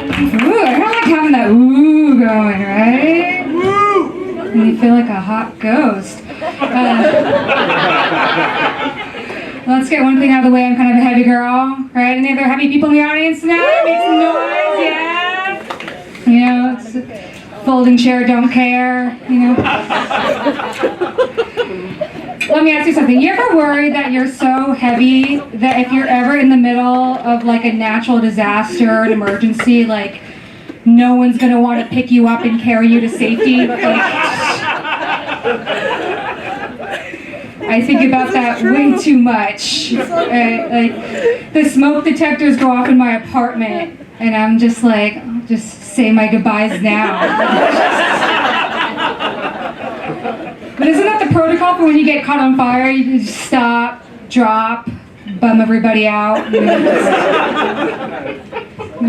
Ooh, I don't like having that ooh going, right? And you feel like a hot ghost. Let's get one thing out of the way. I'm kind of a heavy girl, right? Any other heavy people in the audience tonight? Make some noise, yeah? You know, it's folding chair, don't care, you know? Let me ask you something. You ever worry that you're so heavy that if you're ever in the middle of like a natural disaster or an emergency, like no one's gonna want to pick you up and carry you to safety? Like, I think about that way too much. Like the smoke detectors go off in my apartment and I'm just like, I'll just say my goodbyes now. But isn't that the protocol for when you get caught on fire? You just stop, drop, bum everybody out. And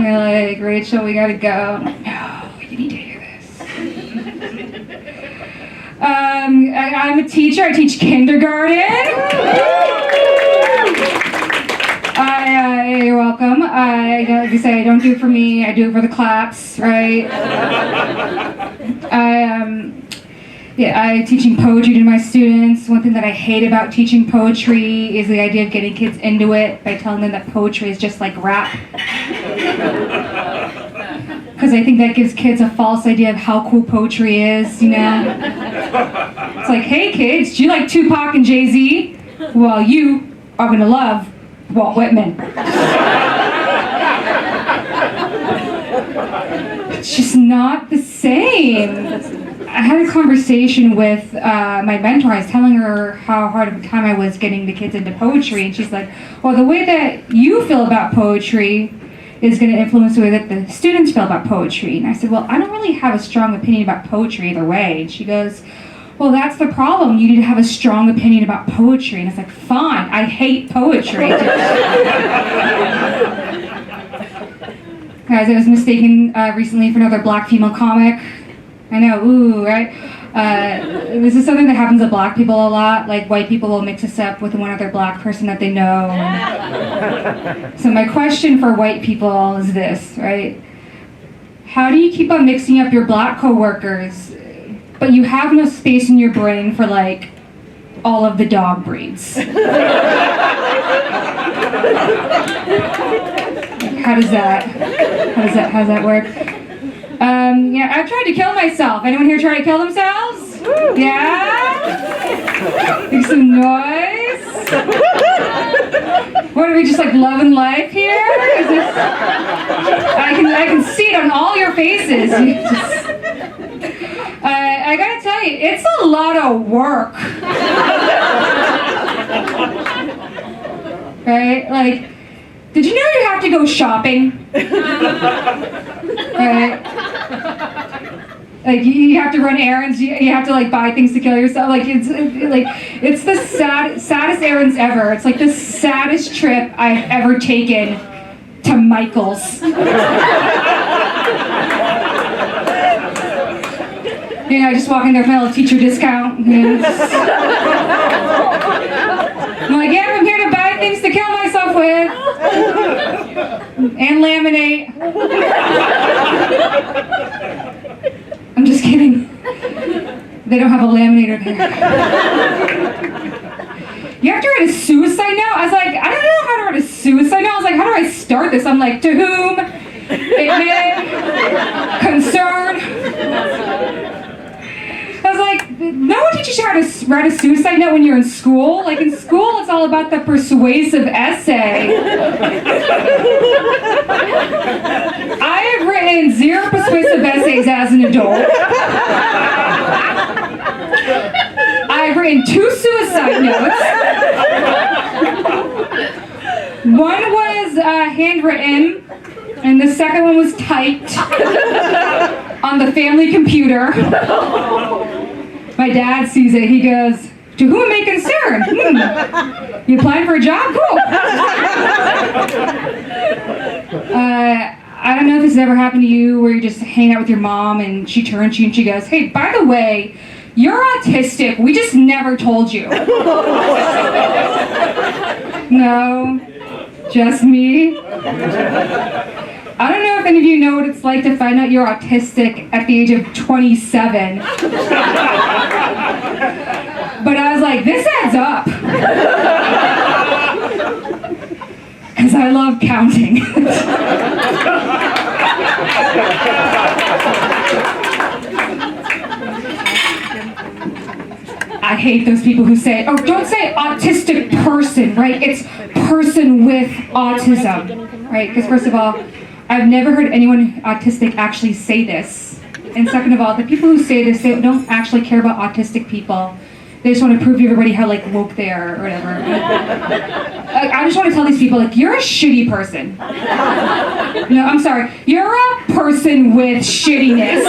you're like, Rachel, we gotta go. No, you need to hear this. I'm a teacher. I teach kindergarten. You're welcome. Like I say, I don't do it for me. I do it for the claps, right? I'm teaching poetry to my students. One thing that I hate about teaching poetry is the idea of getting kids into it by telling them that poetry is just like rap. Because I think that gives kids a false idea of how cool poetry is, you know? It's like, hey kids, do you like Tupac and Jay-Z? Well, you are gonna love Walt Whitman. It's just not the same. I had a conversation with my mentor. I was telling her how hard of a time I was getting the kids into poetry, and she's like, well, the way that you feel about poetry is going to influence the way that the students feel about poetry. And I said, well, I don't really have a strong opinion about poetry either way. And she goes, well, that's the problem. You need to have a strong opinion about poetry. And it's like, fine, I hate poetry. Guys, I was mistaken recently for another black female comic. I know, ooh, right? This is something that happens to black people a lot. Like, white people will mix us up with one other black person that they know. So my question for white people is this, right? How do you keep on mixing up your black coworkers, but you have no space in your brain for, like, all of the dog breeds? How does that work? Yeah, I've tried to kill myself. Anyone here try to kill themselves? Yeah? Make some noise. What are we just like loving life here? Is this... I can see it on all your faces. I gotta tell you, it's a lot of work. Right? Like, did you know you have to go shopping? Right? Like you have to run errands. You have to like buy things to kill yourself. Like it's the saddest errands ever. It's like the saddest trip I've ever taken to Michael's. You know, I just walk in there with my little teacher discount. You know, I'm like, yeah, I'm here to buy things to kill myself with. And laminate. I'm just kidding. They don't have a laminator there. You have to write a suicide note? I was like, I don't know how to write a suicide note. I was like, how do I start this? I'm like, to whom it may concern. I was like, no one teaches you how to write a suicide note when you're in school. Like in school, it's all about the persuasive essay. I have written 0 persuasive essays as an adult. I've written 2 suicide notes. One was handwritten, and the second one was typed on the family computer. My dad sees it. He goes, to whom it may concern? You applying for a job? Cool. I don't know if this has ever happened to you where you just hang out with your mom and she turns to you and she goes, hey, by the way, you're autistic. We just never told you. No, just me. I don't know if any of you know what it's like to find out you're autistic at the age of 27. But I was like, this adds up. Because I love counting. I hate those people who say, oh, don't say autistic person, right? It's person with autism, right? Because first of all, I've never heard anyone autistic actually say this. And second of all, the people who say this, they don't actually care about autistic people. They just want to prove to everybody how like woke they are or whatever. I just want to tell these people, like, you're a shitty person. No, I'm sorry. You're a person with shittiness.